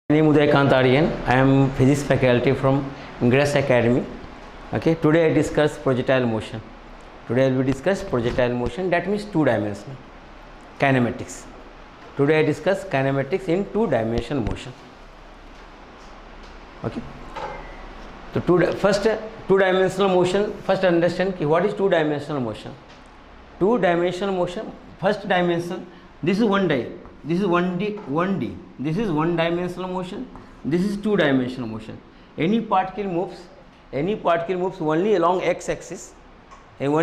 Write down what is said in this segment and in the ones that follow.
My name is Udaykant Aryan. I am physics faculty from Grace Academy. Okay, today I discuss projectile motion. Today I will discuss projectile motion, that means two-dimensional kinematics. Today I discuss kinematics in two-dimensional motion. Okay. So first two-dimensional motion. First understand what is two-dimensional motion. Two-dimensional motion. First dimension. This is 1D. This is 1D. This is one-dimensional motion. This is two-dimensional motion. Any particle moves only along x-axis, and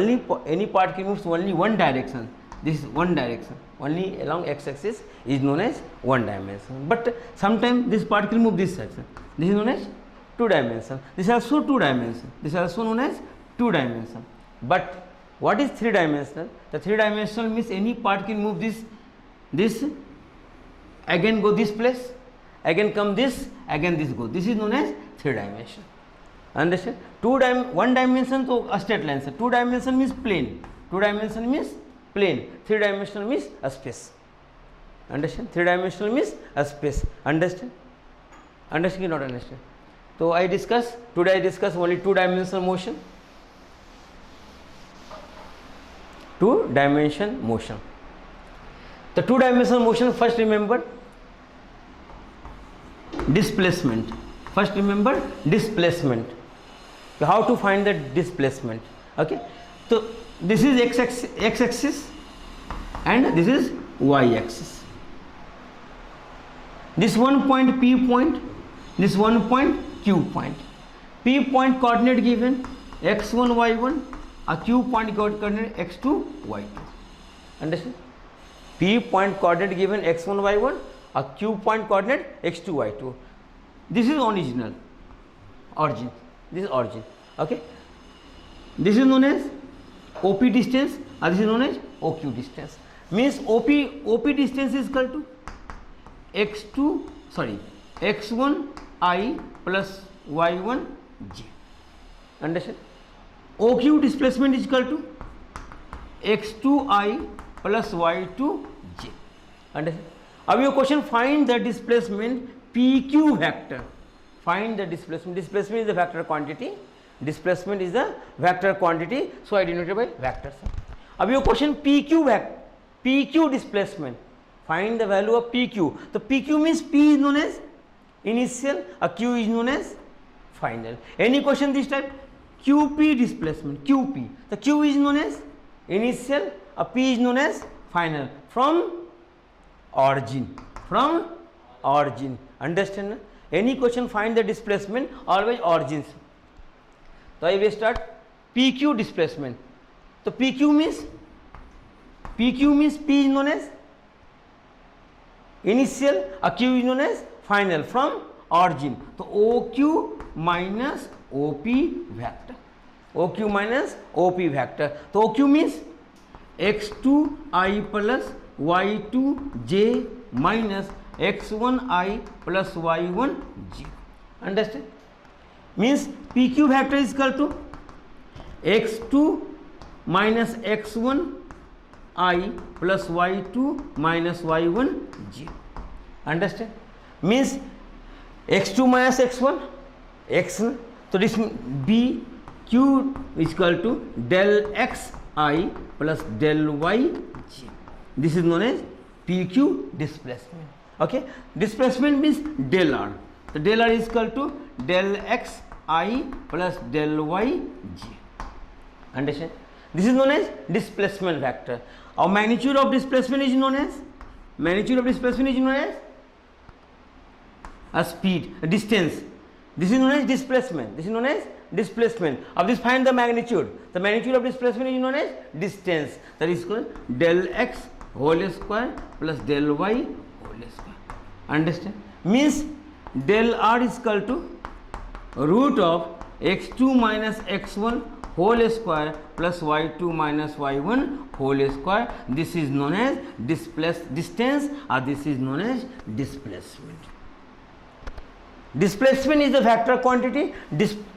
any particle moves only one direction. This is one direction. Only along x-axis is known as one dimension. But sometimes this particle moves this direction. This is known as two dimension. This is also two dimension. This is also known as two dimension. But what is three dimensional? The three dimensional means any particle move this. Again go this place, again come this, again this go. This is known as three dimension. Understand? One dimension so a straight line. Two dimension means plane. Two dimension means plane. Three dimensional means a space. Understand? Three dimensional means a space. Understand? Understand or not understand? So today I discuss only two dimensional motion. Two dimension motion. The two-dimensional motion, first remember displacement. First remember displacement. So how to find the displacement? Okay. So this is x-axis and this is y-axis. This one point P point, this one point Q point. P point coordinate given x1, y1, a Q point coordinate x2, y2. Understand? P point coordinate given x1, y1, a Q point coordinate x2, y2. This is origin. This is origin. Okay. This is known as OP distance, and this is known as OQ distance. Means OP distance is equal to x1 I plus y1 j. Understand? OQ displacement is equal to x2 I plus y2 j. Understand? Now your question, find the displacement PQ vector. Find the displacement. Displacement is the vector quantity. Displacement is the vector quantity. So I denoted by vectors. Now your question, PQ displacement. Find the value of PQ. So PQ means P is known as initial, a Q is known as final. Any question this type? QP displacement. QP. The Q is known as initial, a P is known as final. From origin. Understand? Any question, find the displacement, always origins. So I will start PQ displacement. So PQ means P is known as initial, a Q is known as final. From origin. So OQ minus OP vector. OQ minus OP vector. So OQ means x2 I plus y2 j minus x1 I plus y1 j. Understand? Means PQ vector is equal to x2 minus x1 I plus y2 minus y1 j. Understand? Means x2 minus x1 x. So this B Q is equal to del x I plus del y j. This is known as PQ displacement. Okay. Displacement means del R. So del R is equal to del x I plus del y j. Understand? This is known as displacement vector. Our magnitude of displacement is known as a speed, a distance. This is known as displacement. Of this, find the magnitude. The magnitude of displacement is known as distance. That is called del x whole square plus del y whole square. Understand? Means del R is equal to root of x2 minus x1 whole square plus y2 minus y1 whole square. This is known as distance, or this is known as displacement. Displacement is the vector quantity.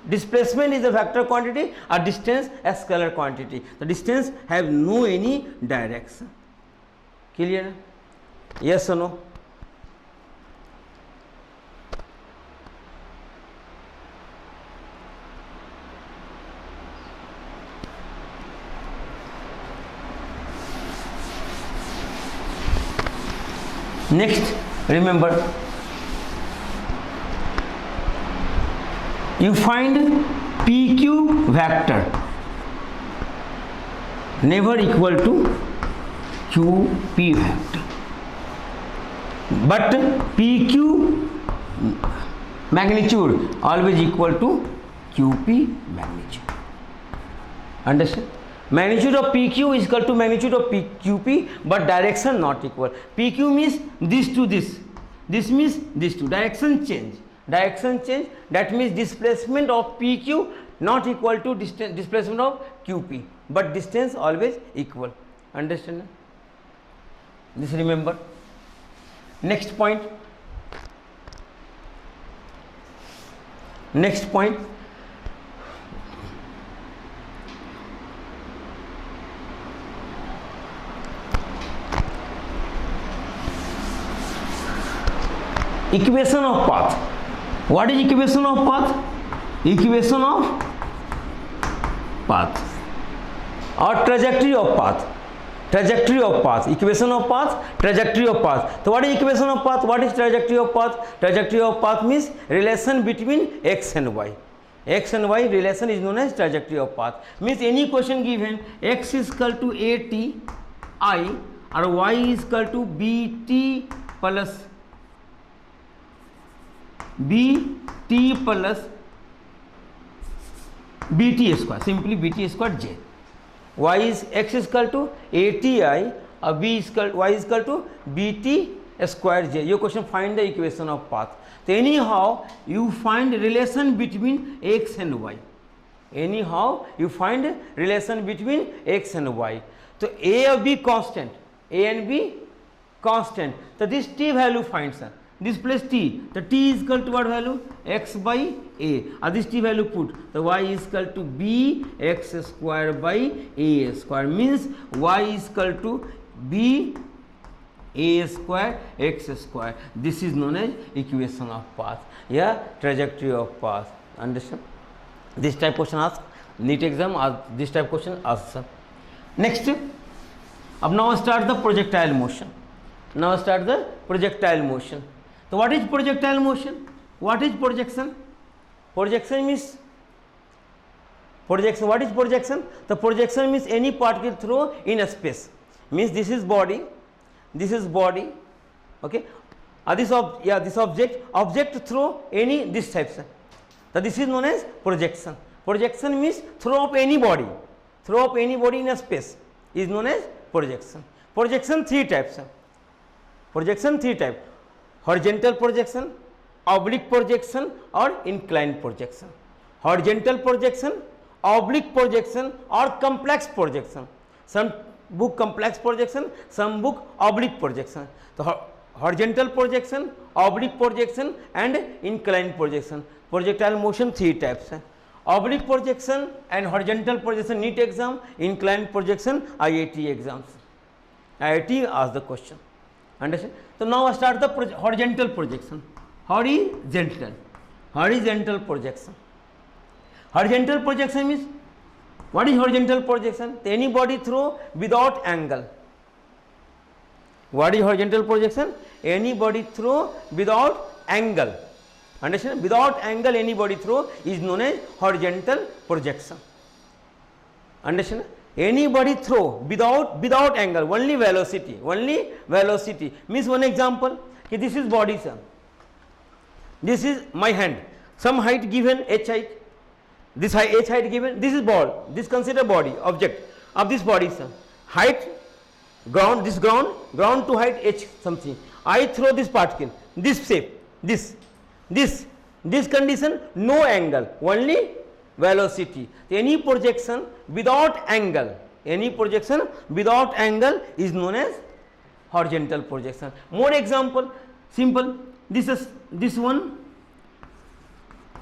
Displacement is the vector quantity, or distance a scalar quantity. The distance have no any direction. Clear? Yes or no? Next, remember, you find PQ vector never equal to QP vector, but PQ magnitude always equal to QP magnitude. Understand? Magnitude of PQ is equal to magnitude of QP, but direction not equal. PQ means this to this. This means this to. Direction change. Direction change. That means displacement of PQ not equal to displacement of QP, but distance always equal. Understand? This remember. Next point. Next point. Equation of path. What is equation of path? Equation of path or trajectory of path. Trajectory of path. Equation of path, trajectory of path. So what is equation of path? What is trajectory of path? Trajectory of path means relation between x and y. X and y relation is known as trajectory of path. Means any question given, x is equal to ATI or y is equal to BT plus BT plus BT square, simply BT square J. Y is x is equal to ATI or y is equal to BT square J. Your question, find the equation of path. So anyhow you find relation between x and y. Anyhow you find relation between x and y. So A or B constant, A and B constant. So this t value finds, sir. This place t, the t is equal to what value? X by a. This t value put, the y is equal to b x square by a square, means y is equal to b a square x square. This is known as equation of path. Yeah, trajectory of path. Understand? This type question asked, NEET exam, this type question asked. Next, now start the projectile motion. Now start the projectile motion. So what is projectile motion? What is projection? Projection means projection. What is projection? The projection means any particle thrown in a space. Means this is body, this is body. Okay. This object throw any this type. So this is known as projection. Projection means throw up any body. Throw up any body in a space is known as projection. Projection three types. Projection three types: horizontal projection, oblique projection or inclined projection. Horizontal projection, oblique projection or complex projection. Some book complex projection, some book oblique projection. So horizontal projection, oblique projection and inclined projection. Projectile motion three types. Oblique projection and horizontal projection NEET exam, inclined projection IIT exams. IIT asked the question. Understand? So now start the horizontal projection. Horizontal projection. Horizontal projection means, what is horizontal projection? Any body throw without angle. What is horizontal projection? Any body throw without angle. Understand? Without angle any body throw is known as horizontal projection. Understand? Any body throw without angle, only velocity means, one example, okay, this is body, sir. This is my hand, some height given, h height, this h height given, this is ball, this consider body, object of this body, sir. Height, ground, this ground to height h something. I throw this particle, this shape, this condition, no angle, only velocity. Any projection without angle is known as horizontal projection. More example, simple. This is this one,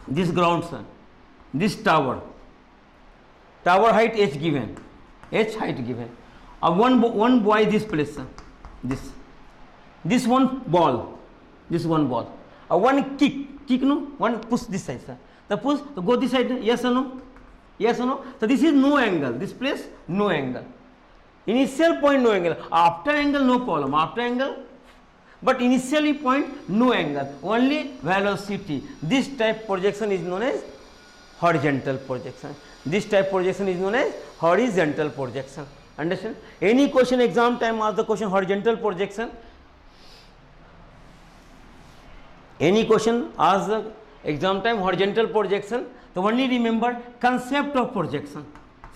this ground, sun, this tower height h given, one boy this place, sir. This one ball, one kick no, one push this side, sir. The push, so go this side, yes or no? Yes or no? So this is no angle, this place no angle. Initial point no angle, after angle no problem, after angle but initially point no angle, only velocity. This type projection is known as horizontal projection. This type projection is known as horizontal projection. Understand? Any question exam time ask the question horizontal projection. Any question ask the exam time horizontal projection. So only remember concept of projection.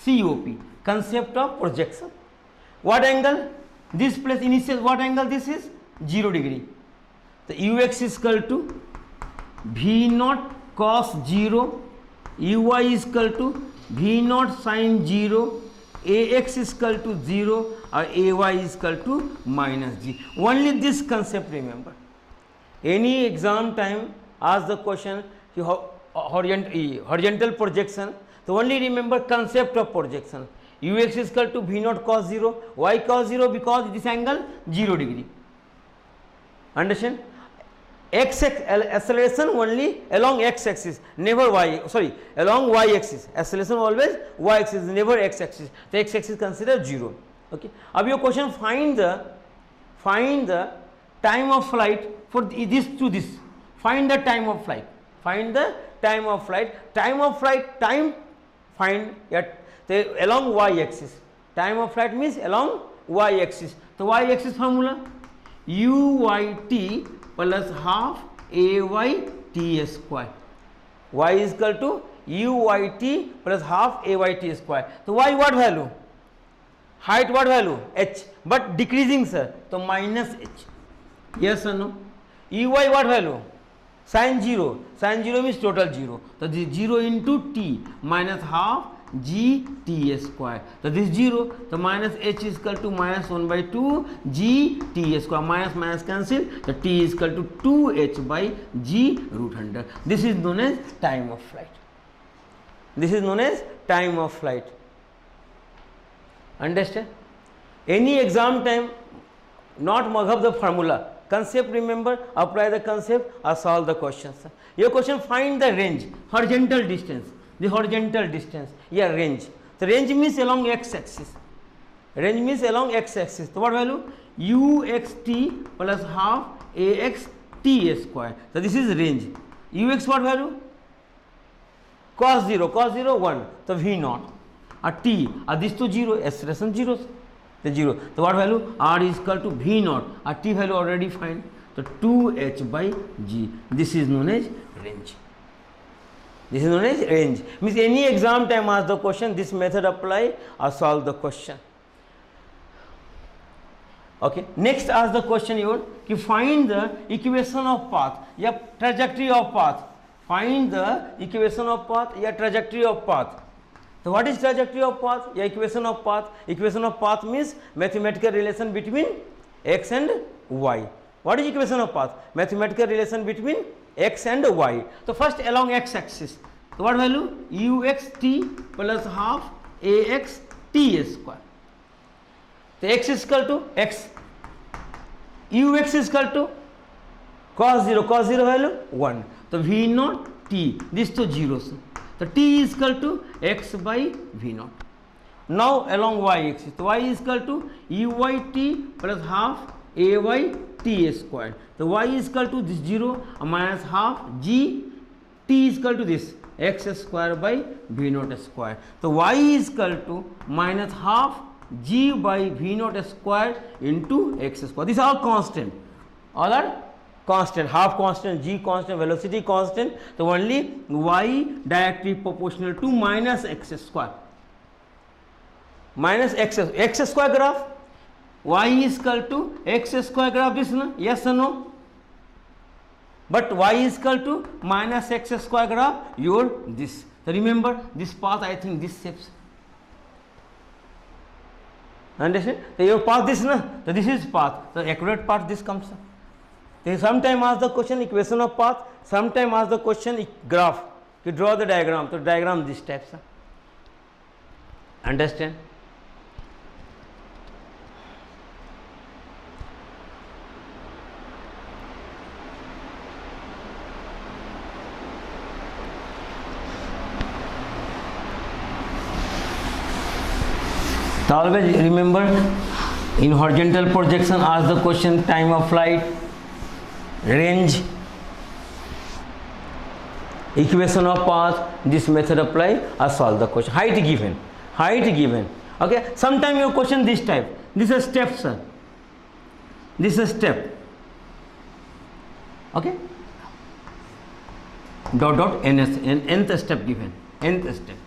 COP, concept of projection. What angle? This place initial, what angle this is? 0 degree. The ux is equal to V naught cos 0, uy is equal to V naught sin 0, ax is equal to 0 or ay is equal to minus g. Only this concept remember. Any exam time ask the question horizontal projection. So only remember concept of projection. Ux is equal to V naught cos 0, y cos 0 because this angle 0 degree. Understand? X acceleration only along x axis, never y, sorry, along y axis. Acceleration always y axis, never x axis. The x axis consider 0. Okay. Now your question, find the time of flight for this to this. Find the time of flight. Find the time of flight. Time of flight, time find at along y axis. Time of flight means along y axis. So y axis formula uyt plus half ayt square. Y is equal to uyt plus half ayt square. So y what value? Height what value? H, but decreasing sir. So minus h. Yes or no? Uy what value? Sin 0. Sin 0 means total 0. So this 0 into t minus half g t square. So this 0. So minus h is equal to minus 1 by 2 g t square. Minus minus cancel. So t is equal to 2h by g root 100. This is known as time of flight. This is known as time of flight. Understand? Any exam time, not mug up the formula. Concept remember, apply the concept or solve the questions. Your question, find the range, horizontal distance. The horizontal distance, yeah, range. The range means along x axis. Range means along x axis. So what value? uxt plus half axt square. So this is range. Ux what value? Cos 0, cos 0 1. So v naught. T, this to 0, acceleration 0. The 0. So what value? R is equal to v naught. T value already find. So 2h by g. This is known as range. This is known as range. Means any exam time ask the question, this method apply or solve the question. Okay. Next ask the question you find the equation of path, yeah, trajectory of path. Find the equation of path, yeah, trajectory of path. So what is trajectory of path? Yeah, equation of path. Equation of path means mathematical relation between x and y. What is equation of path? Mathematical relation between x and y. So first along x axis. So what value? uxt plus half axt square. So x is equal to x. Ux is equal to cos 0. Cos 0 value 1. So v naught t. This to 0. So t is equal to x by v naught. Now along y axis. So y is equal to uyt plus half ayt square. So y is equal to this 0 minus half g t is equal to this x square by v naught square. So y is equal to minus half g by v naught square into x square. These are all constant. All are constant. Half constant, g constant, velocity constant. So only y directly proportional to minus x square. Minus x square graph. Y is equal to x square graph. This no? Yes or no? But y is equal to minus x square graph. Your this. So remember this path. I think this shapes. Understand? So your path this no? So this is path. The accurate path this comes. They sometime ask the question equation of path. Sometime ask the question graph. You draw the diagram. So diagram this types. Understand? So always remember, in horizontal projection ask the question time of flight, range, equation of path, this method apply or solve the question. Height given. Okay, sometime your question this type, this is a step, sir, this is a step. Okay, dot nth step given, nth step.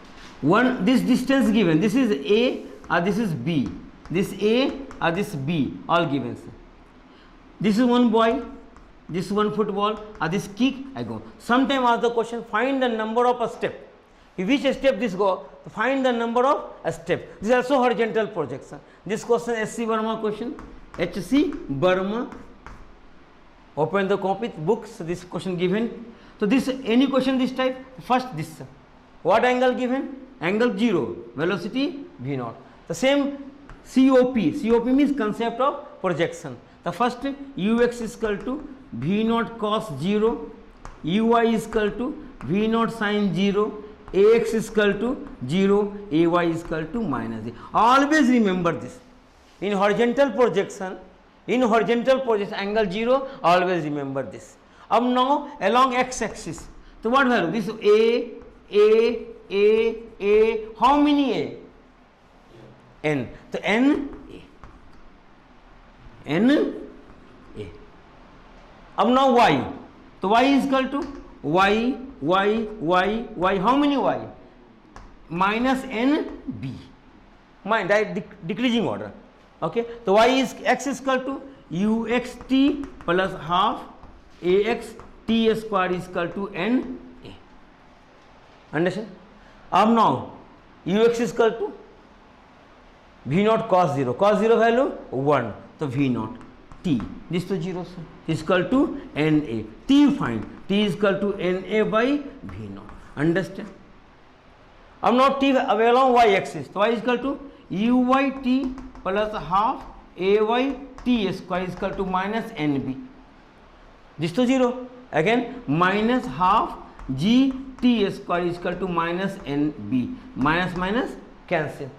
One, this distance given, this is A or this is B, this A or this B, all given, sir. This is one boy, this is one football, or this kick, I go. Sometime ask the question, find the number of a step. If which step this go, find the number of a step. This is also horizontal projection. This question SC Burma question, HC Burma. Open the copy books, this question given. So this any question this type, first this. What angle given? Angle 0, velocity V0. The same COP means concept of projection. The first ux is equal to V0 cos 0, uy is equal to V0 sin 0, ax is equal to 0, ay is equal to minus 0. Always remember this. In horizontal projection angle 0, always remember this. Now along x axis, so what value? This A, how many A? N. So N A. Now y. So y is equal to y, how many y? Minus n b. Decreasing order. Okay. So y is x is equal to uxt plus half ax t square is equal to n a. Understand? Now ux is equal to V0 cos 0. Cos 0 value 1. So V0 t. This to 0 is equal to Na. T you find. T is equal to Na by V0. Understand? Now t along y axis. So y is equal to uyt plus half ayt square is equal to minus nb. This to 0. Again minus half gt square is equal to minus nb. Minus cancel.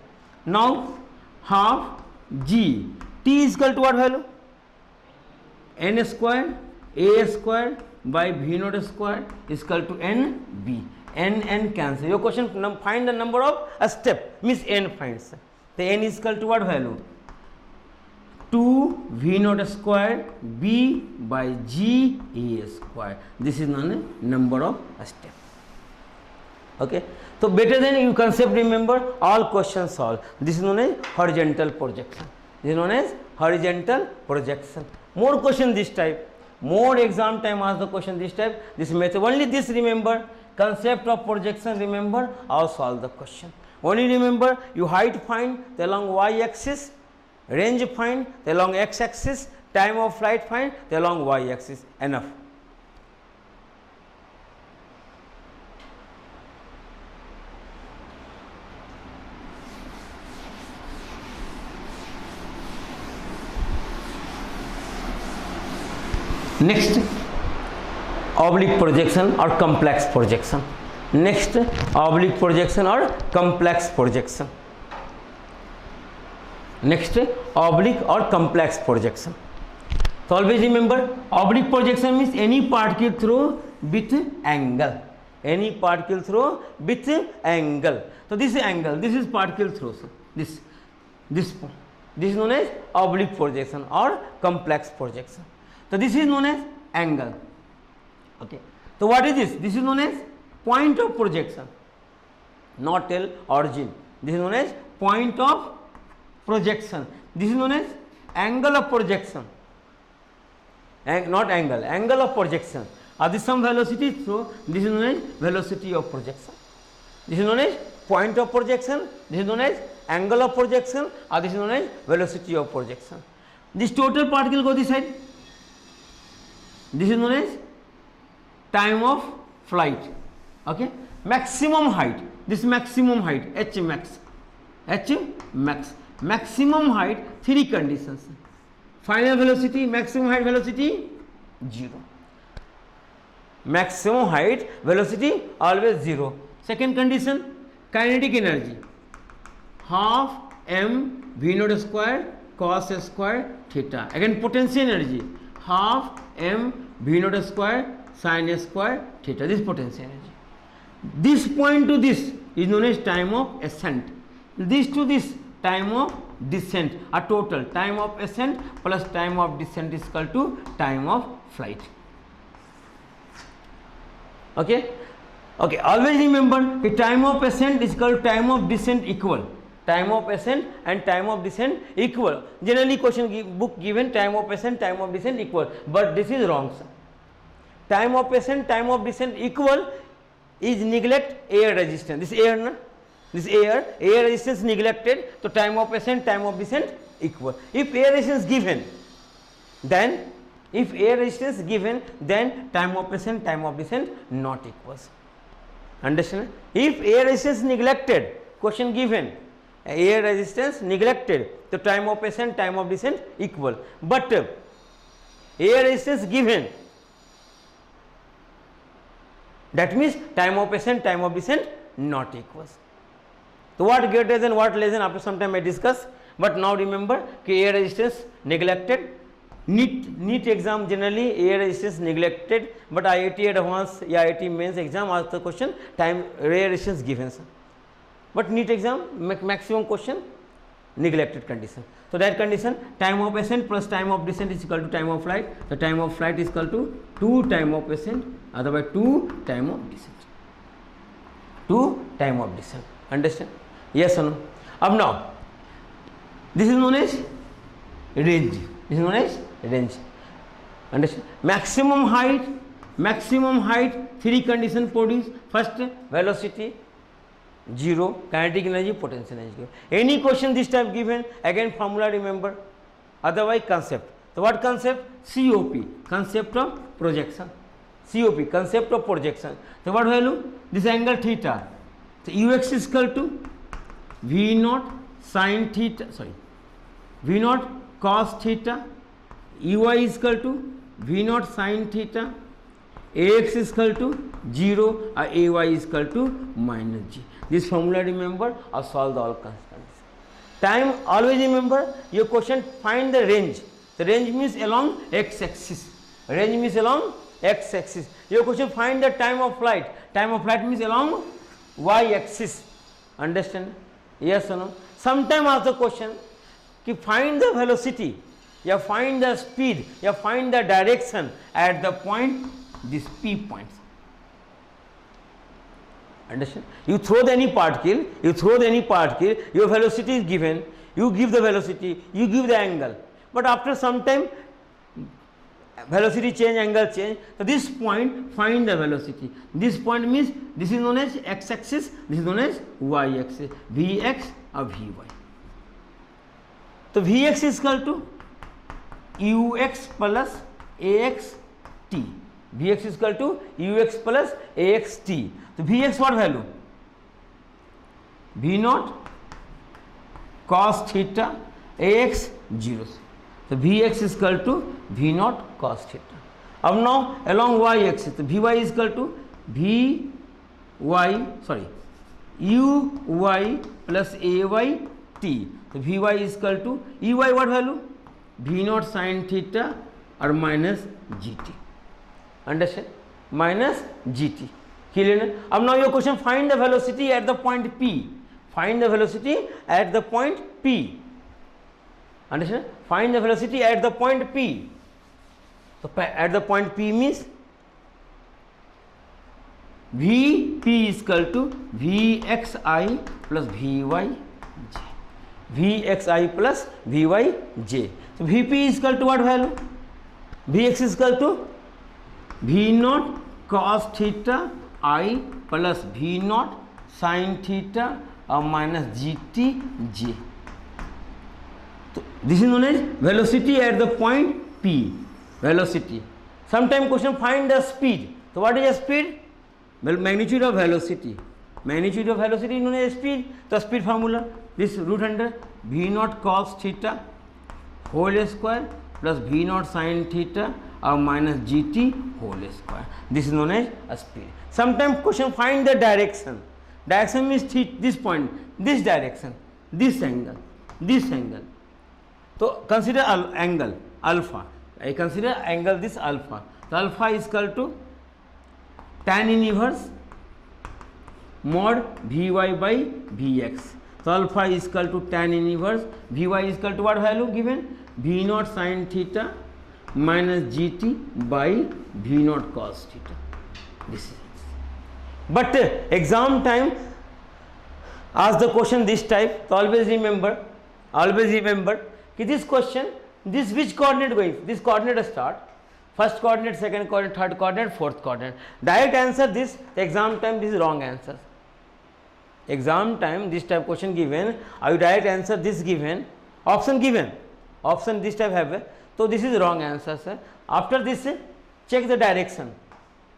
Now half g. T is equal to what value? N square a square by V0 square is equal to nb. N cancel. Your question find the number of a step means n finds. The n is equal to what value? 2 V0 square b by g a square. This is known as number of a step. Okay. So better than you concept remember, all questions solved. This is known as horizontal projection. This is known as horizontal projection. More question this type. More exam time ask the question this type. This method only this remember. Concept of projection remember or solve the question. Only remember you height find the along y axis, range find the along x axis, time of flight find the along y axis. Enough. Next, oblique projection or complex projection. Next, oblique projection or complex projection. Next, oblique or complex projection. So always remember, oblique projection means any particle through with angle. Any particle through with angle. So this is angle. This is particle through. So this is known as oblique projection or complex projection. So this is known as angle. Okay. So what is this? This is known as point of projection, not tell origin. This is known as point of projection. This is known as angle of projection. Not angle, angle of projection. Are this some velocity? So this is known as velocity of projection. This is known as point of projection. This is known as angle of projection. Or this is known as velocity of projection. This total particle go this side. This is known as time of flight. Okay. Maximum height. This maximum height h max. Maximum height, 3 conditions. Final velocity, maximum height velocity 0. Maximum height velocity always 0. Second condition, kinetic energy half m v0 square cos square theta. Again potential energy half m v naught square sin square theta. This potential energy. This point to this is known as time of ascent. This to this time of descent. A total time of ascent plus time of descent is equal to time of flight. Okay. Okay. Always remember the time of ascent is equal to time of descent equal. Time of ascent and time of descent equal. Generally question book given time of ascent, time of descent equal, but this is wrong, sir. Time of ascent, time of descent equal is neglect air resistance. This air, na? This air resistance neglected, so time of ascent, time of descent equal. If air resistance given, then time of ascent, time of descent not equals. Understand? If air resistance neglected, question given, air resistance neglected, the time of ascent, time of descent equal. But air resistance given, that means time of ascent, time of descent not equals. So what greater than, what less than, after some time I discuss. But now remember air resistance neglected. NEET exam generally air resistance neglected, but IIT advanced या IIT mains exam ask the question time air resistance given, sir. But NEET exam maximum question neglected condition. So that condition time of ascent plus time of descent is equal to time of flight. The time of flight is equal to 2 time of ascent, otherwise 2 time of descent. 2 time of descent. Understand? Yes or no? Up now, this is known as range. This is known as range. Understand? Maximum height, 3 condition produced. First, velocity 0, kinetic energy, potential energy. Any question this type given, again formula remember, otherwise concept. So what concept? COP, concept of projection. COP, concept of projection. So what value? This angle theta. So ux is equal to V naught sin theta, V naught cos theta, uy is equal to V naught sin theta, ax is equal to 0, ay is equal to minus g. This formula remember or solve all constants. Time, always remember your question, find the range. The range means along x axis. Range means along x axis. Your question, find the time of flight. Time of flight means along y axis. Understand? Yes or no? Sometime ask the question ki find the velocity, ya find the speed, ya find the direction at the point, this p points. Understand? You throw any particle, your velocity is given, you give the velocity, you give the angle, but after some time velocity change, angle change. So this point, find the velocity. This point means this is known as x axis, this is known as y axis, Vx or Vy. So Vx is equal to ux plus ax t. Vx is equal to ux plus ax t. So Vx what value? V naught cos theta, ax 0. So Vx is equal to V naught cos theta. Now along y axis, so Vy is equal to uy plus ay t. So Vy is equal to uy what value? V naught sin theta or minus gt. Understand? Minus gt. Clear? Now your question, find the velocity at the point P. Find the velocity at the point P. Understand? Find the velocity at the point P. So at the point P means Vp is equal to Vxi plus Vyj. Vxi plus Vyj. So Vp is equal to what value? Vx is equal to V naught cos theta I plus V naught sin theta or minus gt j. So this is known as velocity at the point P. Velocity. Sometimes question, find the speed. So what is the speed? Well, magnitude of velocity. Magnitude of velocity is known as speed. The speed formula, this root under V naught cos theta whole square plus V naught sin theta or minus gt whole square. This is known as a speed. Sometimes question, find the direction. Direction means this point, this direction, this angle, this angle. So consider angle alpha. I consider angle this alpha. So alpha is equal to tan inverse mod Vy by Vx. So alpha is equal to tan inverse Vy is equal to what value given? V naught sin theta minus gt by V naught cos theta. This is it. But exam time ask the question this type. So always remember कि this question, this which coordinate going? This coordinate start. First coordinate, second coordinate, third coordinate, fourth coordinate. Direct answer this. Exam time this is wrong answer. Exam time this type question given. Are you direct answer this given? Option given. Option this type have. So this is wrong answer, sir. After this, check the direction.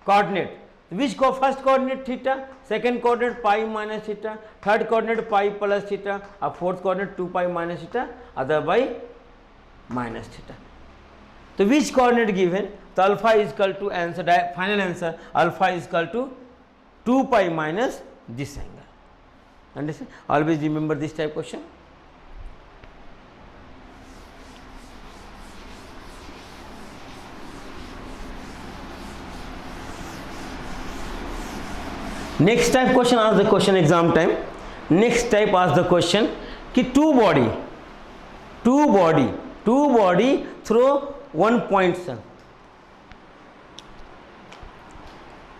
Coordinate. Which first coordinate theta, second coordinate pi minus theta, third coordinate pi plus theta, or fourth coordinate 2 pi minus theta, other by minus theta. So which coordinate given? So alpha is equal to answer, final answer, alpha is equal to 2 pi minus this angle. Understand? Always remember this type question. Next type question, ask the question exam time. Next type ask the question कि two body throw one point, sir.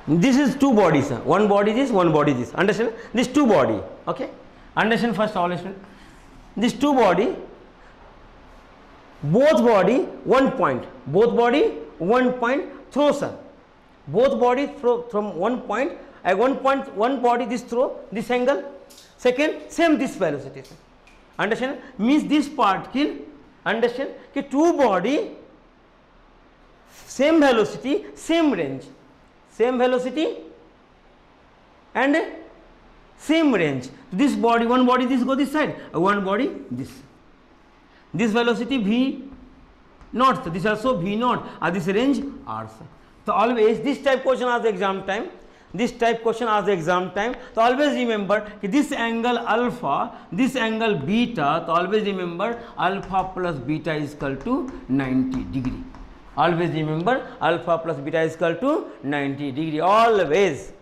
This is two bodies, sir. One body this, one body this. Understand? This two body. Okay. Understand first all. This two body, both body one point. Both body one point throw, sir. Both body throw from one point. At one point, one body this throw this angle, second same this velocity. Understand? Means this particle. Understand? कि two body same velocity, same range, same velocity and same range. This body, one body this go this side, one body this. This velocity v naught, this also v naught, and this range r. So always this type question as the exam time. This type question as the exam time. So always remember this angle alpha, this angle beta. So always remember alpha plus beta is equal to 90 degree. Always remember alpha plus beta is equal to 90 degree. Always.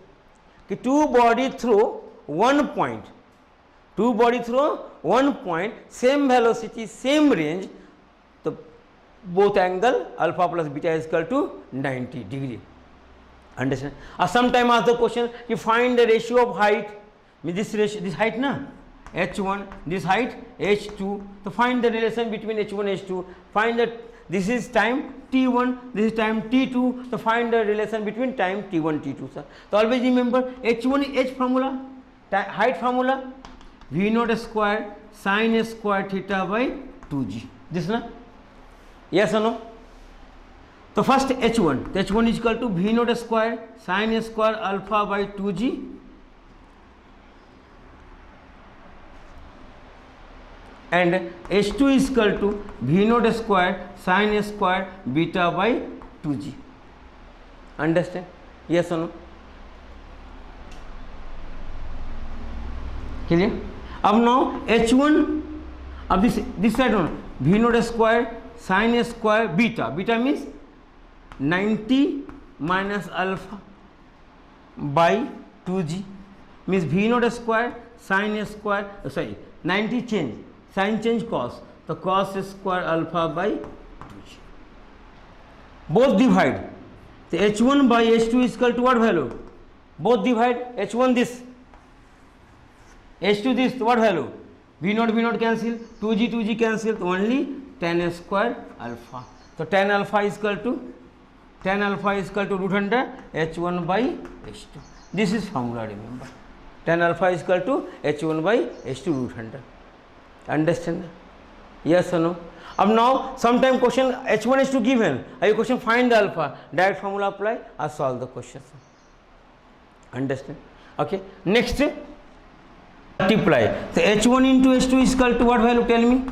Two body through one point. Two body through one point. Same velocity, same range. So both angle alpha plus beta is equal to 90 degree. Understand? Sometime ask the question, you find the ratio of height. This ratio, this height na, h1, this height h2. So find the relation between h1 and h2. Find that this is time t1, this is time t2. So find the relation between time t1, t2. Sir. So always remember h1 is h formula, height formula, v naught square sin square theta by 2g. This na? Yes or no? So first h1, h1 is equal to v naught square sin square alpha by 2g and h2 is equal to v naught square sin square beta by 2g. Understand? Yes or no? Clear? Now h1 of this side on v naught square sin square beta. Beta means 90 minus alpha by 2g means v naught square sin square 90 change sin change cos, the cos square alpha by 2g. Both divide. The h1 by h2 is equal to what value? Both divide. H1 this, h2 this, what value? v naught cancel, 2g cancel, only tan square alpha. So tan alpha is equal to root under h1 by h2. This is formula, remember. Tan alpha is equal to h1 by h2 root under. Understand? Yes or no? Now sometime question h1 h2 given. I question find the alpha. Direct formula apply or solve the question. Understand? Okay. Next multiply. So h1 into h2 is equal to what value? Tell me.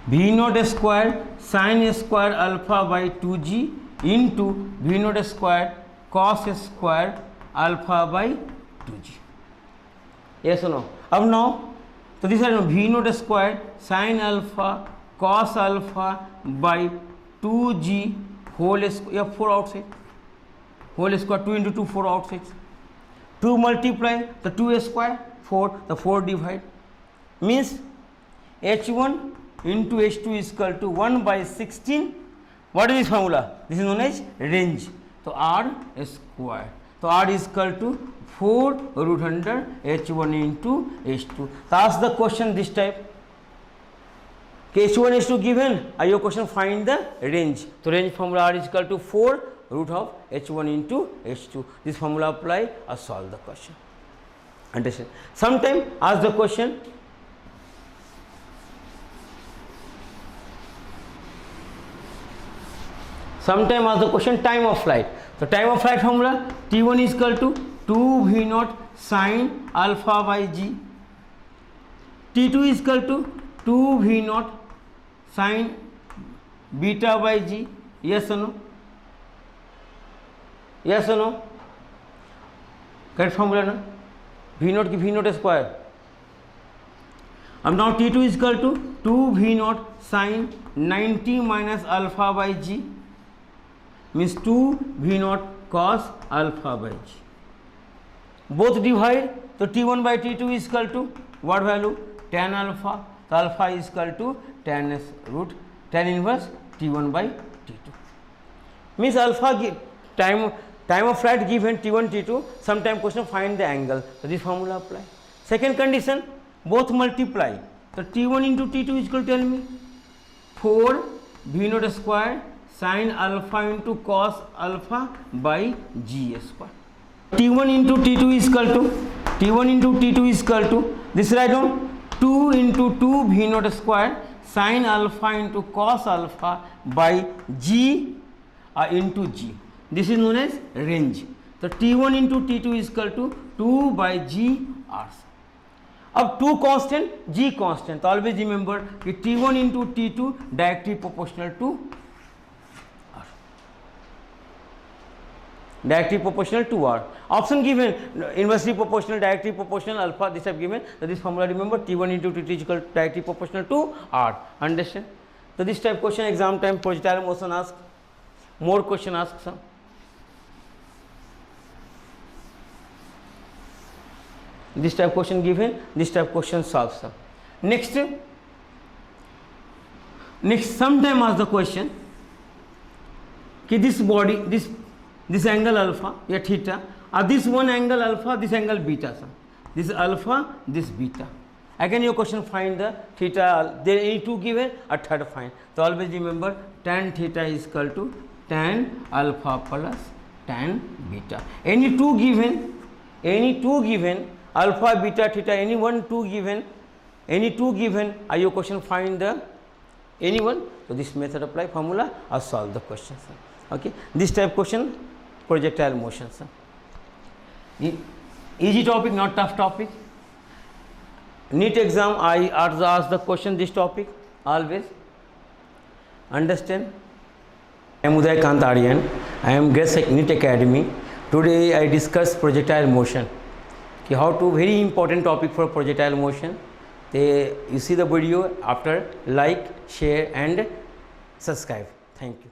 v naught square sin square alpha by 2g into v naught square cos square alpha by 2g. Yes or no? Now, so this is v naught square sin alpha cos alpha by 2g whole square, you have 4 outside, whole square, 2 into 2, 4 outside, 2 multiply the 2 square, 4, the 4 divide, means h1 into h2 is equal to 1 by 16. What is this formula? This is known as range. So r square. So r is equal to 4 root under h1 into h2. So ask the question this type. H1 h2 given, your question find the range. So range formula r is equal to 4 root of h1 into h2. This formula apply or solve the question. Understand? Sometime ask the question, sometime ask the question time of flight. So time of flight formula T1 is equal to 2 V naught sin alpha by g. T2 is equal to 2 V naught sin beta by g. Yes or no? Yes or no? Correct formula na? V naught ki V naught square. Now T2 is equal to 2 V naught sin 90 minus alpha by g, means 2 V naught cos alpha by g. Both divide, so T1 by T2 is equal to what value? Tan alpha. So alpha is equal to tan s root tan inverse T1 by T2. Means alpha time of flight given T1 T2. Sometime question find the angle. So this formula apply. Second condition, both multiply. So T1 into T2 is equal to, tell me, 4 V naught square sin alpha into cos alpha by g square. T1 into T2 is equal to this, write down 2 into 2 V naught square sin alpha into cos alpha by g into g. This is known as range. So T1 into T2 is equal to 2 by g r. अब 2 constant, g constant. So always remember that T1 into T2 directly proportional to r. Directly proportional to r. Option given, inversely proportional, directly proportional, alpha, this have given. So this formula remember, T1 into T2 is equal to directly proportional to r. Understand? So this type question exam time projectile motion ask. More question ask some. This type question given, this type question solve some. Next sometime ask the question कि this body, this angle alpha या theta, this one angle alpha, this angle beta, sir. This is alpha, this beta. Again your question find the theta, there any two given, a third find. So always remember tan theta is equal to tan alpha plus tan beta. Any two given, alpha, beta, theta, any one two given, your question find the any one. So this method apply formula or solve the question, sir. Okay, this type question projectile motion, sir. Easy topic, not tough topic. NEET exam I ask the question this topic always. Understand? I am Uday Kant Aryan. I am guest at NEET Academy. Today I discuss projectile motion. How to, very important topic for projectile motion. You see the video after, like, share and subscribe. Thank you.